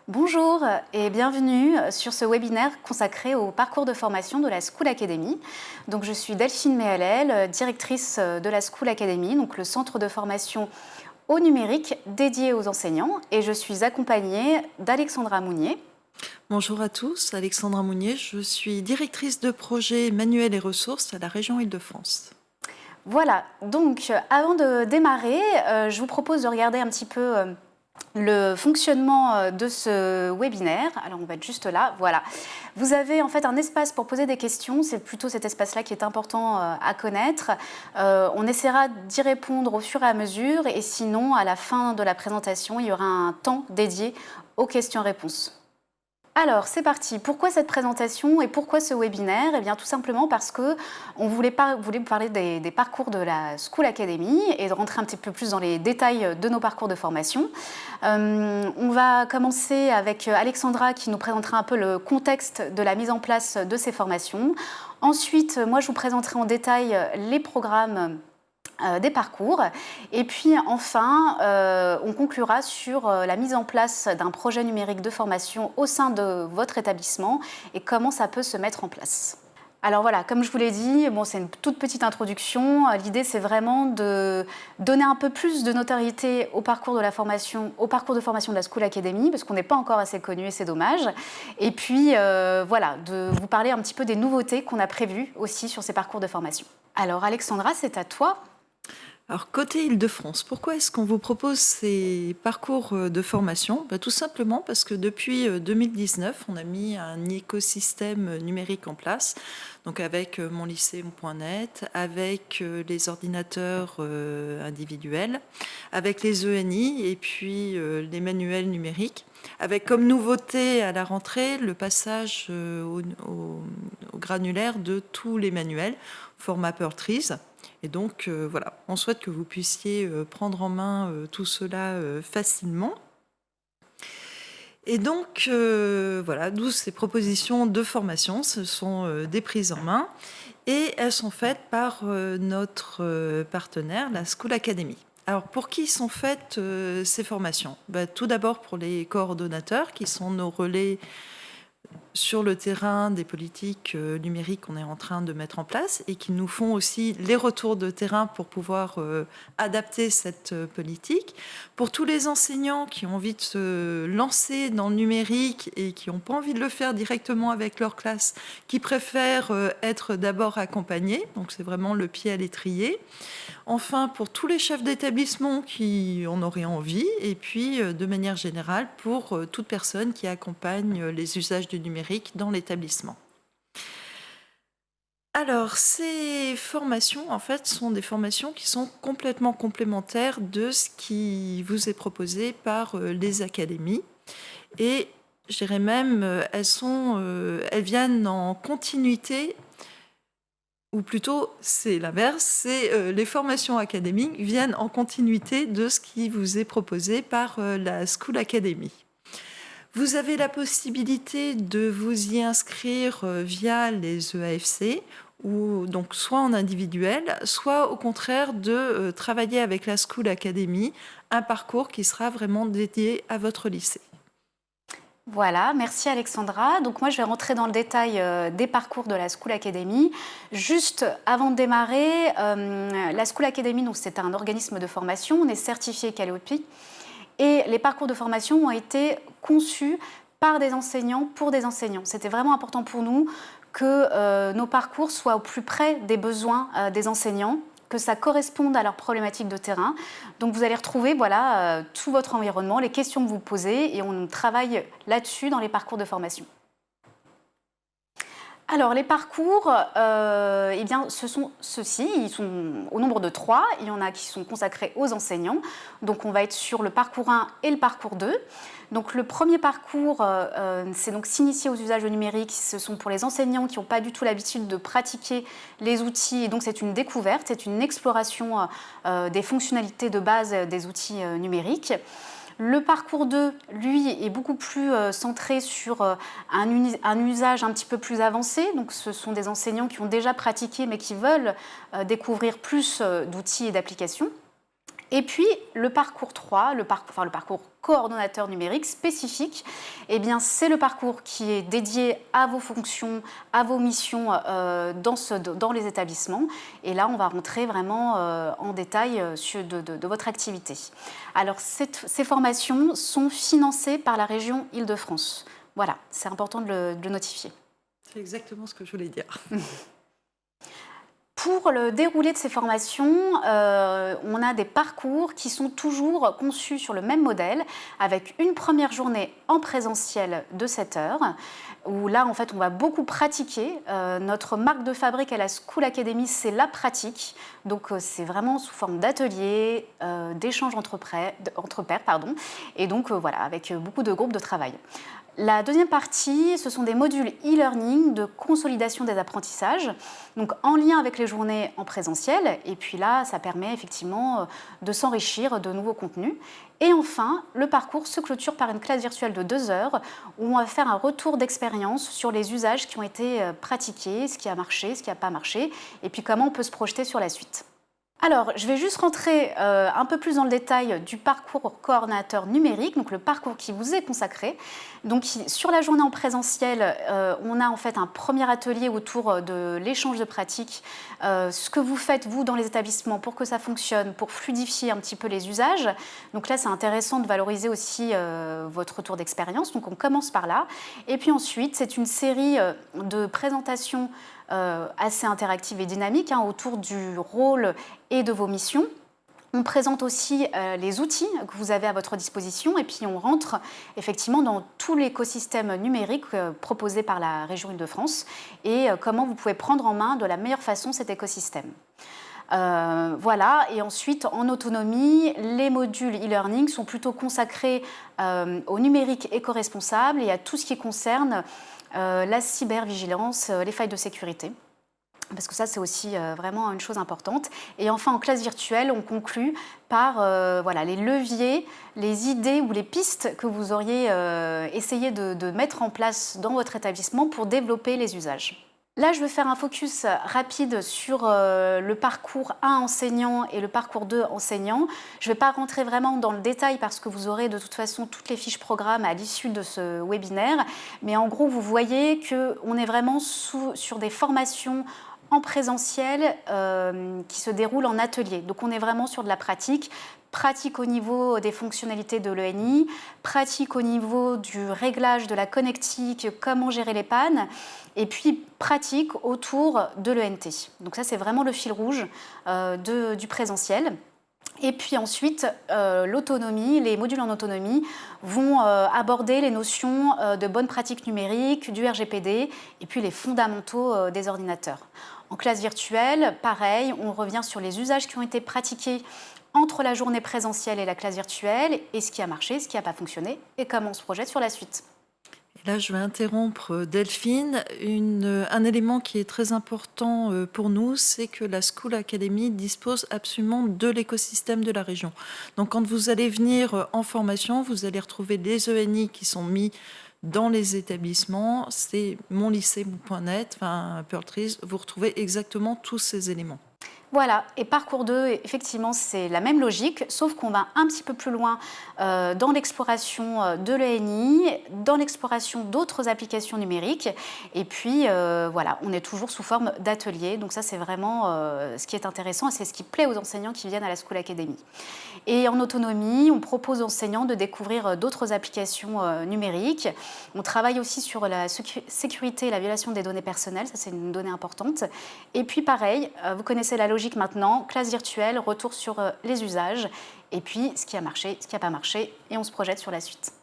Bonjour et bienvenue sur ce webinaire consacré au parcours de formation de la School Academy. Donc, je suis Delphine Méhalel, directrice de la School Academy, donc le centre de formation au numérique dédié aux enseignants, et je suis accompagnée d'Alexandra Mounier. Bonjour à tous, Alexandra Mounier, je suis directrice de projet manuels et ressources à la région Île-de-France. Voilà, donc avant de démarrer, je vous propose de regarder un petit peu le fonctionnement de ce webinaire. Alors on va être juste là, voilà. Vous avez en fait un espace pour poser des questions, c'est plutôt cet espace-là qui est important à connaître. On essaiera d'y répondre au fur et à mesure, et sinon à la fin de la présentation, il y aura un temps dédié aux questions-réponses. Alors, c'est parti. Pourquoi cette présentation et pourquoi ce webinaire? Eh bien, tout simplement parce qu'on voulait vous parler des parcours de la School Academy et de rentrer un petit peu plus dans les détails de nos parcours de formation. On va commencer avec Alexandra qui nous présentera un peu le contexte de la mise en place de ces formations. Ensuite, moi, je vous présenterai en détail les programmes des parcours. Et puis enfin, on conclura sur la mise en place d'un projet numérique de formation au sein de votre établissement et comment ça peut se mettre en place. Alors voilà, comme je vous l'ai dit, bon, c'est une toute petite introduction. L'idée, c'est vraiment de donner un peu plus de notoriété au parcours de formation de la School Academy, parce qu'on n'est pas encore assez connu et c'est dommage. Et puis voilà, de vous parler un petit peu des nouveautés qu'on a prévues aussi sur ces parcours de formation. Alors Alexandra, c'est à toi. Alors côté Île-de-France, pourquoi est-ce qu'on vous propose ces parcours de formation? Tout simplement parce que depuis 2019, on a mis un écosystème numérique en place, donc avec monlycée.net, avec les ordinateurs individuels, avec les ENI et puis les manuels numériques, avec comme nouveauté à la rentrée le passage au granulaire de tous les manuels, format Pertrees. Et donc, voilà, on souhaite que vous puissiez prendre en main tout cela facilement. Et donc, voilà, d'où ces propositions de formation. Ce sont des prises en main et elles sont faites par notre partenaire, la School Academy. Alors, pour qui sont faites ces formations? Tout d'abord pour les coordonnateurs, qui sont nos relais sur le terrain des politiques numériques qu'on est en train de mettre en place et qui nous font aussi les retours de terrain pour pouvoir adapter cette politique. Pour tous les enseignants qui ont envie de se lancer dans le numérique et qui n'ont pas envie de le faire directement avec leur classe, qui préfèrent être d'abord accompagnés, donc c'est vraiment le pied à l'étrier. Enfin, pour tous les chefs d'établissement qui en auraient envie, et puis de manière générale pour toute personne qui accompagne les usages du numérique dans l'établissement. Alors, ces formations, en fait, sont des formations qui sont complètement complémentaires de ce qui vous est proposé par les académies. Et je dirais même, elles viennent en continuité, ou plutôt c'est l'inverse, c'est les formations académiques viennent en continuité de ce qui vous est proposé par la School Academy. Vous avez la possibilité de vous y inscrire via les EAFC, ou donc soit en individuel, soit au contraire de travailler avec la School Academy, un parcours qui sera vraiment dédié à votre lycée. Voilà, merci Alexandra. Donc moi, je vais rentrer dans le détail des parcours de la School Academy. Juste avant de démarrer, la School Academy, c'est un organisme de formation, on est certifié Calliope, et les parcours de formation ont été conçus par des enseignants pour des enseignants. C'était vraiment important pour nous que nos parcours soient au plus près des besoins des enseignants, que ça corresponde à leurs problématiques de terrain. Donc vous allez retrouver voilà, tout votre environnement, les questions que vous posez, et on travaille là-dessus dans les parcours de formation. Alors les parcours, eh bien, ce sont ceux-ci, ils sont au nombre de 3, il y en a qui sont consacrés aux enseignants, donc on va être sur le parcours 1 et le parcours 2. Donc le premier parcours, c'est donc s'initier aux usages numériques, ce sont pour les enseignants qui n'ont pas du tout l'habitude de pratiquer les outils, et donc c'est une découverte, c'est une exploration des fonctionnalités de base des outils numériques. Le parcours 2, lui, est beaucoup plus centré sur un usage un petit peu plus avancé. Donc, ce sont des enseignants qui ont déjà pratiqué mais qui veulent découvrir plus d'outils et d'applications. Et puis le parcours 3, le parcours coordonnateur numérique spécifique, eh bien, c'est le parcours qui est dédié à vos fonctions, à vos missions dans les établissements. Et là, on va rentrer vraiment en détail de votre activité. Alors, ces formations sont financées par la région Île-de-France. Voilà, c'est important de le notifier. C'est exactement ce que je voulais dire. Pour le déroulé de ces formations, on a des parcours qui sont toujours conçus sur le même modèle, avec une première journée en présentiel de 7 heures, où là, en fait, on va beaucoup pratiquer. Notre marque de fabrique à la School Academy, c'est la pratique. Donc, c'est vraiment sous forme d'ateliers, d'échanges entre pairs, et donc, voilà, avec beaucoup de groupes de travail. La deuxième partie, ce sont des modules e-learning de consolidation des apprentissages, donc en lien avec les journées en présentiel. Et puis là, ça permet effectivement de s'enrichir de nouveaux contenus. Et enfin, le parcours se clôture par une classe virtuelle de 2 heures où on va faire un retour d'expérience sur les usages qui ont été pratiqués, ce qui a marché, ce qui n'a pas marché, et puis comment on peut se projeter sur la suite. Alors, je vais juste rentrer un peu plus dans le détail du parcours coordonnateur numérique, donc le parcours qui vous est consacré. Donc, sur la journée en présentiel, on a en fait un premier atelier autour de l'échange de pratiques, ce que vous faites, vous, dans les établissements pour que ça fonctionne, pour fluidifier un petit peu les usages. Donc là, c'est intéressant de valoriser aussi votre retour d'expérience. Donc, on commence par là. Et puis ensuite, c'est une série de présentations assez interactive et dynamique autour du rôle et de vos missions. On présente aussi les outils que vous avez à votre disposition et puis on rentre effectivement dans tout l'écosystème numérique proposé par la région Île-de-France et comment vous pouvez prendre en main de la meilleure façon cet écosystème. Voilà, et ensuite en autonomie, les modules e-learning sont plutôt consacrés au numérique éco-responsable et à tout ce qui concerne la cybervigilance, les failles de sécurité. Parce que ça, c'est aussi vraiment une chose importante. Et enfin, en classe virtuelle, on conclut par voilà, les leviers, les idées ou les pistes que vous auriez essayé de mettre en place dans votre établissement pour développer les usages. Là, je vais faire un focus rapide sur le parcours 1 enseignant et le parcours 2 enseignant. Je ne vais pas rentrer vraiment dans le détail parce que vous aurez de toute façon toutes les fiches programmes à l'issue de ce webinaire. Mais en gros, vous voyez qu'on est vraiment sur des formations en présentiel qui se déroulent en atelier. Donc, on est vraiment sur de la pratique. Pratique au niveau des fonctionnalités de l'ENI, pratique au niveau du réglage de la connectique, comment gérer les pannes, et puis pratique autour de l'ENT. Donc ça, c'est vraiment le fil rouge du présentiel. Et puis ensuite, l'autonomie, les modules en autonomie vont aborder les notions de bonne pratique numérique, du RGPD, et puis les fondamentaux des ordinateurs. En classe virtuelle, pareil, on revient sur les usages qui ont été pratiqués entre la journée présentielle et la classe virtuelle, et ce qui a marché, ce qui n'a pas fonctionné, et comment on se projette sur la suite. Et là, je vais interrompre Delphine. Un élément qui est très important pour nous, c'est que la School Academy dispose absolument de l'écosystème de la région. Donc, quand vous allez venir en formation, vous allez retrouver des ENI qui sont mis dans les établissements. C'est monlycée.net, Pearl Trees, vous retrouvez exactement tous ces éléments. Voilà, et parcours 2, effectivement, c'est la même logique, sauf qu'on va un petit peu plus loin dans l'exploration de l'ENI, dans l'exploration d'autres applications numériques, et puis voilà, on est toujours sous forme d'atelier, donc ça c'est vraiment ce qui est intéressant, et c'est ce qui plaît aux enseignants qui viennent à la School Academy. Et en autonomie, on propose aux enseignants de découvrir d'autres applications numériques. On travaille aussi sur la sécurité et la violation des données personnelles, ça c'est une donnée importante. Et puis pareil, vous connaissez la logique maintenant, classe virtuelle, retour sur les usages, et puis ce qui a marché, ce qui n'a pas marché, et on se projette sur la suite.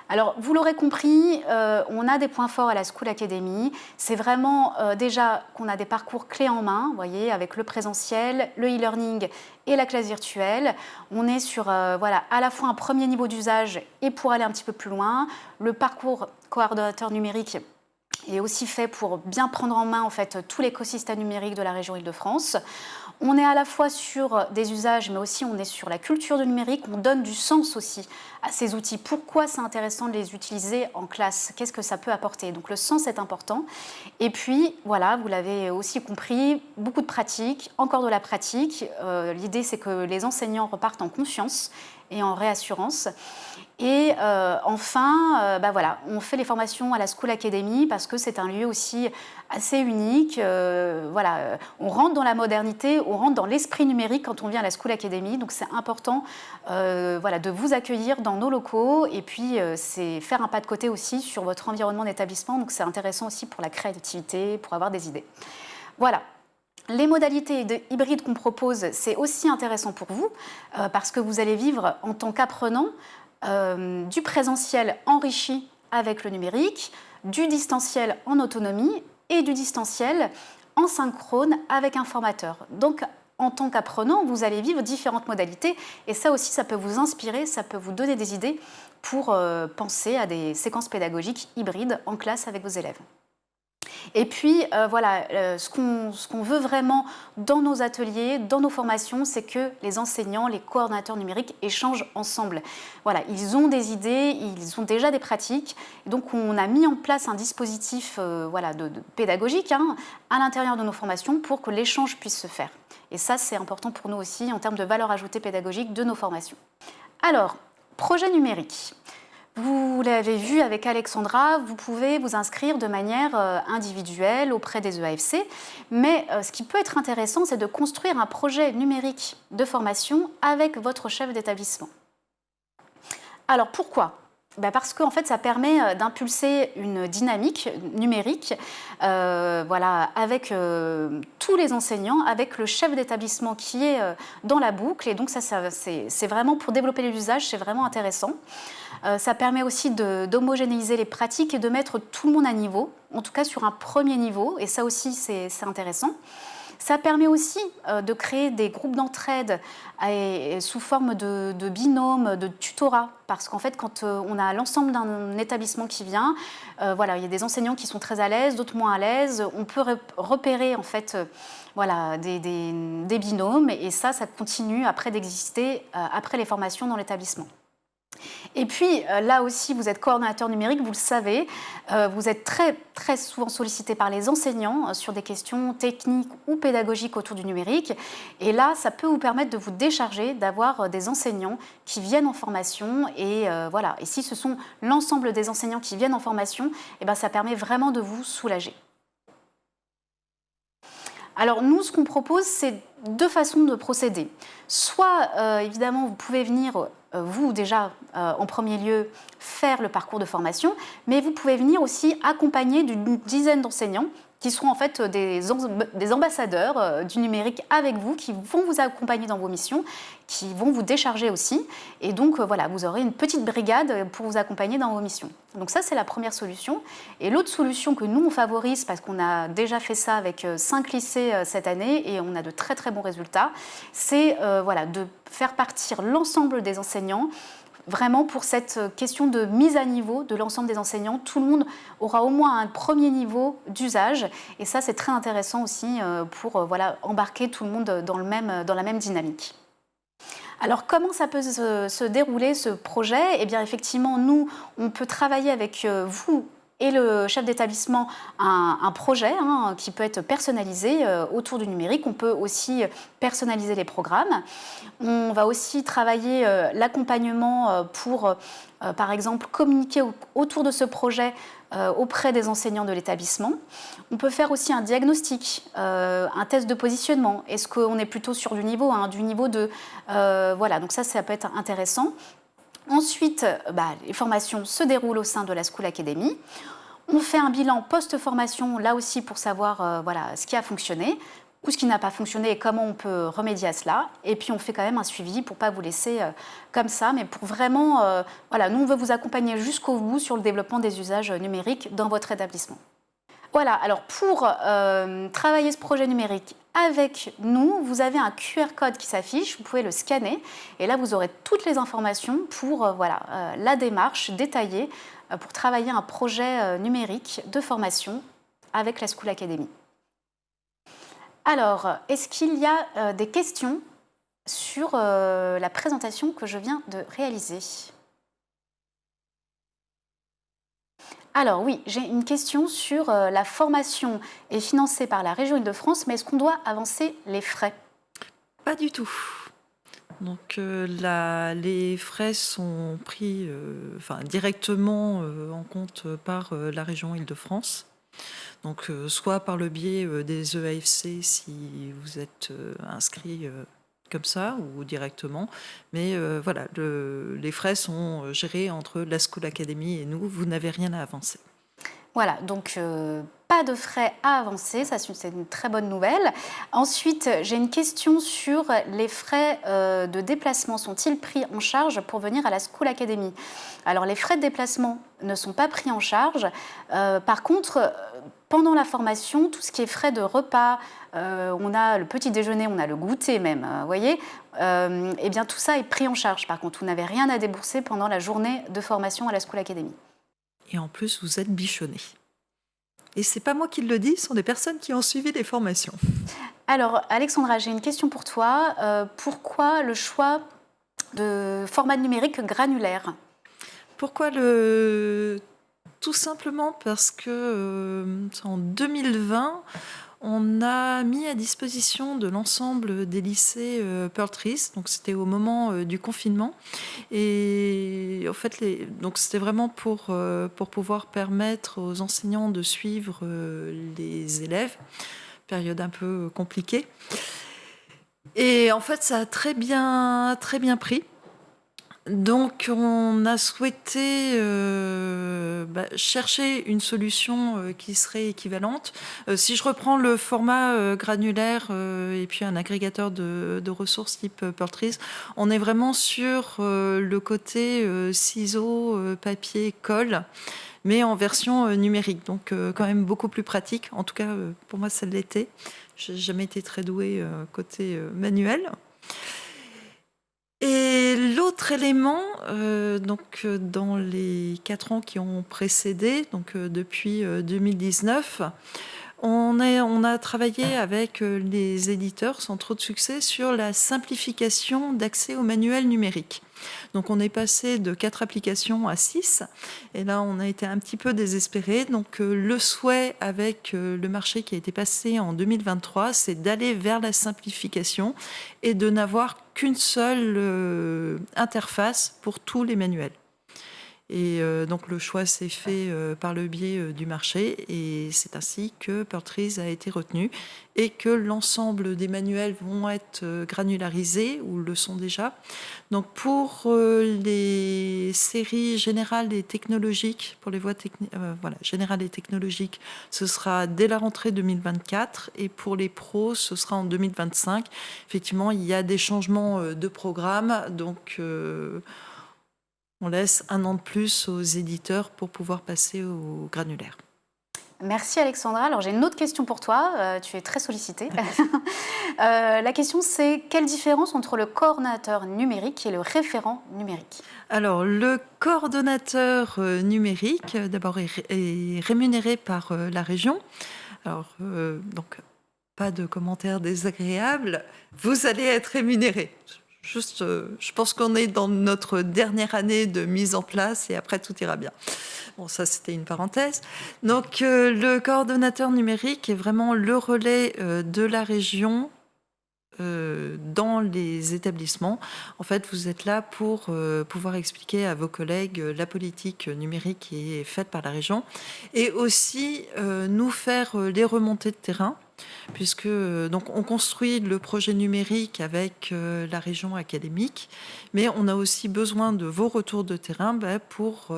Alors, vous l'aurez compris, on a des points forts à la School Academy. C'est vraiment déjà qu'on a des parcours clés en main, vous voyez, avec le présentiel, le e-learning et la classe virtuelle. On est sur voilà, à la fois un premier niveau d'usage et pour aller un petit peu plus loin, le parcours coordonnateur numérique est aussi fait pour bien prendre en main en fait, tout l'écosystème numérique de la région Île-de-France. On est à la fois sur des usages, mais aussi on est sur la culture du numérique. On donne du sens aussi à ces outils. Pourquoi c'est intéressant de les utiliser en classe? Qu'est-ce que ça peut apporter? Donc le sens est important. Et puis, voilà, vous l'avez aussi compris, beaucoup de pratique, encore de la pratique. L'idée, c'est que les enseignants repartent en confiance et en réassurance. Et enfin, voilà, on fait les formations à la School Academy parce que c'est un lieu aussi assez unique. Voilà, on rentre dans la modernité, on rentre dans l'esprit numérique quand on vient à la School Academy. Donc c'est important voilà, de vous accueillir dans nos locaux et puis c'est faire un pas de côté aussi sur votre environnement d'établissement. Donc c'est intéressant aussi pour la créativité, pour avoir des idées. Voilà. Les modalités hybrides qu'on propose, c'est aussi intéressant pour vous parce que vous allez vivre en tant qu'apprenant du présentiel enrichi avec le numérique, du distanciel en autonomie et du distanciel en synchrone avec un formateur. Donc, en tant qu'apprenant, vous allez vivre différentes modalités et ça aussi, ça peut vous inspirer, ça peut vous donner des idées pour penser à des séquences pédagogiques hybrides en classe avec vos élèves. Et puis, voilà, ce qu'on veut vraiment dans nos ateliers, dans nos formations, c'est que les enseignants, les coordonnateurs numériques échangent ensemble. Voilà, ils ont des idées, ils ont déjà des pratiques. Donc, on a mis en place un dispositif voilà, pédagogique à l'intérieur de nos formations pour que l'échange puisse se faire. Et ça, c'est important pour nous aussi en termes de valeur ajoutée pédagogique de nos formations. Alors, projet numérique. Vous l'avez vu avec Alexandra, vous pouvez vous inscrire de manière individuelle auprès des EAFC, mais ce qui peut être intéressant, c'est de construire un projet numérique de formation avec votre chef d'établissement. Alors pourquoi ? Parce qu'en fait, ça permet d'impulser une dynamique numérique voilà, avec tous les enseignants, avec le chef d'établissement qui est dans la boucle. Et donc, ça c'est vraiment pour développer les usages, c'est vraiment intéressant. Ça permet aussi d'homogénéiser les pratiques et de mettre tout le monde à niveau, en tout cas sur un premier niveau. Et ça aussi, c'est intéressant. Ça permet aussi de créer des groupes d'entraide sous forme de binômes, de tutorat. Parce qu'en fait, quand on a l'ensemble d'un établissement qui vient, voilà, il y a des enseignants qui sont très à l'aise, d'autres moins à l'aise. On peut repérer en fait voilà, des binômes et ça continue après d'exister après les formations dans l'établissement. Et puis là aussi, vous êtes coordonnateur numérique, vous le savez, vous êtes très souvent sollicité par les enseignants sur des questions techniques ou pédagogiques autour du numérique. Et là, ça peut vous permettre de vous décharger, d'avoir des enseignants qui viennent en formation. Et voilà. Et si ce sont l'ensemble des enseignants qui viennent en formation, eh ben, ça permet vraiment de vous soulager. Alors nous, ce qu'on propose, c'est deux façons de procéder. Soit, évidemment, vous pouvez venir, vous déjà, en premier lieu, faire le parcours de formation, mais vous pouvez venir aussi accompagner d'une dizaine d'enseignants qui seront en fait des ambassadeurs du numérique avec vous, qui vont vous accompagner dans vos missions, qui vont vous décharger aussi. Et donc, voilà, vous aurez une petite brigade pour vous accompagner dans vos missions. Donc ça, c'est la première solution. Et l'autre solution que nous, on favorise, parce qu'on a déjà fait ça avec 5 lycées cette année, et on a de très bons résultats, c'est voilà, de faire partir l'ensemble des enseignants vraiment pour cette question de mise à niveau de l'ensemble des enseignants. Tout le monde aura au moins un premier niveau d'usage et ça c'est très intéressant aussi pour voilà, embarquer tout le monde dans la même dynamique. Alors comment ça peut se dérouler ce projet? Eh bien effectivement nous on peut travailler avec vous et le chef d'établissement un projet qui peut être personnalisé autour du numérique. On peut aussi personnaliser les programmes. On va aussi travailler l'accompagnement pour, par exemple, communiquer autour de ce projet auprès des enseignants de l'établissement. On peut faire aussi un diagnostic, un test de positionnement. Est-ce qu'on est plutôt sur du niveau 1, du niveau 2 voilà, donc ça peut être intéressant. Ensuite, les formations se déroulent au sein de la School Academy. On fait un bilan post-formation, là aussi pour savoir voilà, ce qui a fonctionné ou ce qui n'a pas fonctionné et comment on peut remédier à cela. Et puis on fait quand même un suivi pour ne pas vous laisser comme ça, mais pour vraiment, voilà, nous on veut vous accompagner jusqu'au bout sur le développement des usages numériques dans votre établissement. Voilà, alors pour travailler ce projet numérique avec nous, vous avez un QR code qui s'affiche, vous pouvez le scanner et là vous aurez toutes les informations pour voilà, la démarche détaillée pour travailler un projet numérique de formation avec la School Academy. Alors, est-ce qu'il y a des questions sur la présentation que je viens de réaliser? Alors oui, j'ai une question sur la formation est financée par la région Île-de-France, mais est-ce qu'on doit avancer les frais? Pas du tout. Donc les frais sont pris directement en compte par la région Île-de-France. Donc soit par le biais des EAFC si vous êtes inscrit comme ça ou directement. Mais voilà, les frais sont gérés entre la School Academy et nous. Vous n'avez rien à avancer. Voilà, donc pas de frais à avancer, ça c'est une très bonne nouvelle. Ensuite, j'ai une question sur les frais de déplacement. Sont-ils pris en charge pour venir à la School Academy? Alors les frais de déplacement ne sont pas pris en charge. Par contre, pendant la formation, tout ce qui est frais de repas, on a le petit déjeuner, on a le goûter même, vous voyez, eh bien tout ça est pris en charge. Par contre, vous n'avez rien à débourser pendant la journée de formation à la School Academy. Et en plus, vous êtes bichonné. Et c'est pas moi qui le dis, ce sont des personnes qui ont suivi les formations. Alors, Alexandra, j'ai une question pour toi. Pourquoi le choix de format numérique granulaire? Pourquoi Tout simplement parce que en 2020, on a mis à disposition de l'ensemble des lycées Pearl Trees, donc c'était au moment du confinement. Et en fait, donc c'était vraiment pour pouvoir permettre aux enseignants de suivre les élèves, période un peu compliquée. Et en fait, ça a très bien pris. Donc, on a souhaité chercher une solution qui serait équivalente. Si je reprends le format granulaire et puis un agrégateur de ressources type Pearl Trees, on est vraiment sur le côté ciseaux, papier, colle, mais en version numérique. Donc, quand même beaucoup plus pratique. En tout cas, pour moi, ça l'était. J'ai jamais été très douée côté manuel. Et l'autre élément, dans les 4 ans qui ont précédé, donc depuis 2019, on a travaillé avec les éditeurs sans trop de succès sur la simplification d'accès au manuel numérique. Donc on est passé de 4 applications à 6 et là on a été un petit peu désespérés. Donc le souhait avec le marché qui a été passé en 2023, c'est d'aller vers la simplification et de n'avoir qu'une seule interface pour tous les manuels. Et donc le choix s'est fait par le biais du marché et c'est ainsi que Pearl Trees a été retenu et que l'ensemble des manuels vont être granularisés ou le sont déjà. Donc pour les séries générales et technologiques, pour les voies générales et technologiques, ce sera dès la rentrée 2024 et pour les pros, ce sera en 2025. Effectivement, il y a des changements de programme, donc on laisse un an de plus aux éditeurs pour pouvoir passer au granulaire. Merci Alexandra. Alors j'ai une autre question pour toi, tu es très sollicitée. La question c'est quelle différence entre le coordonnateur numérique et le référent numérique? Alors le coordonnateur numérique d'abord est rémunéré par la région. Alors donc pas de commentaires désagréables, vous allez être rémunéré. Juste, je pense qu'on est dans notre dernière année de mise en place et après tout ira bien. Bon, ça c'était une parenthèse. Donc le coordonnateur numérique est vraiment le relais de la région dans les établissements. En fait, vous êtes là pour pouvoir expliquer à vos collègues la politique numérique qui est faite par la région et aussi nous faire les remontées de terrain puisque donc on construit le projet numérique avec la région académique, mais on a aussi besoin de vos retours de terrain pour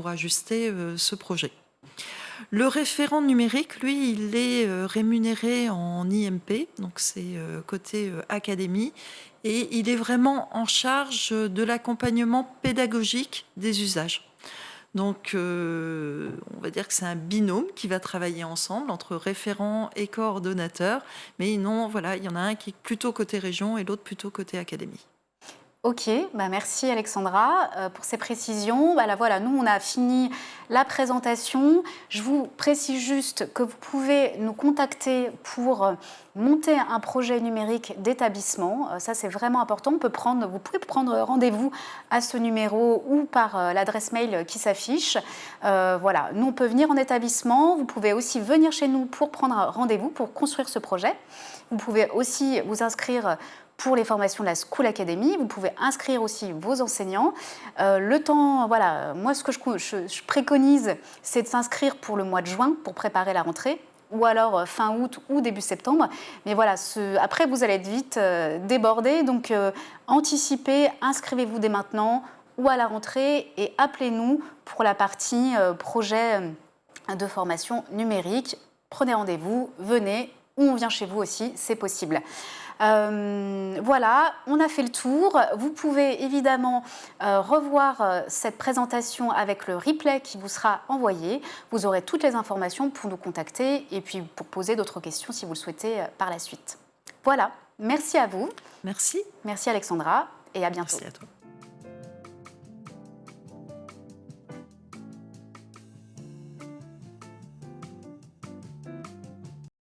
ajuster ce projet. Le référent numérique, lui, il est rémunéré en IMP, donc c'est côté académie, et il est vraiment en charge de l'accompagnement pédagogique des usages. Donc, on va dire que c'est un binôme qui va travailler ensemble entre référent et coordonnateur. Mais non, voilà, il y en a un qui est plutôt côté région et l'autre plutôt côté académie. Ok, bah merci Alexandra pour ces précisions. Bah là, voilà, nous on a fini la présentation. Je vous précise juste que vous pouvez nous contacter pour monter un projet numérique d'établissement. Ça c'est vraiment important. Vous pouvez prendre rendez-vous à ce numéro ou par l'adresse mail qui s'affiche. Voilà, nous on peut venir en établissement. Vous pouvez aussi venir chez nous pour prendre un rendez-vous pour construire ce projet. Vous pouvez aussi vous inscrire pour les formations de la School Academy. Vous pouvez inscrire aussi vos enseignants. Le temps, voilà, moi ce que je préconise, c'est de s'inscrire pour le mois de juin pour préparer la rentrée, ou alors fin août ou début septembre. Mais voilà, après vous allez être vite débordés, donc anticipez, inscrivez-vous dès maintenant ou à la rentrée et appelez-nous pour la partie projet de formation numérique. Prenez rendez-vous, venez, ou on vient chez vous aussi, c'est possible. Voilà, on a fait le tour. Vous pouvez évidemment revoir cette présentation avec le replay qui vous sera envoyé. Vous aurez toutes les informations pour nous contacter et puis pour poser d'autres questions si vous le souhaitez par la suite. Voilà, merci à vous. Merci. Merci Alexandra et à bientôt. Merci à toi.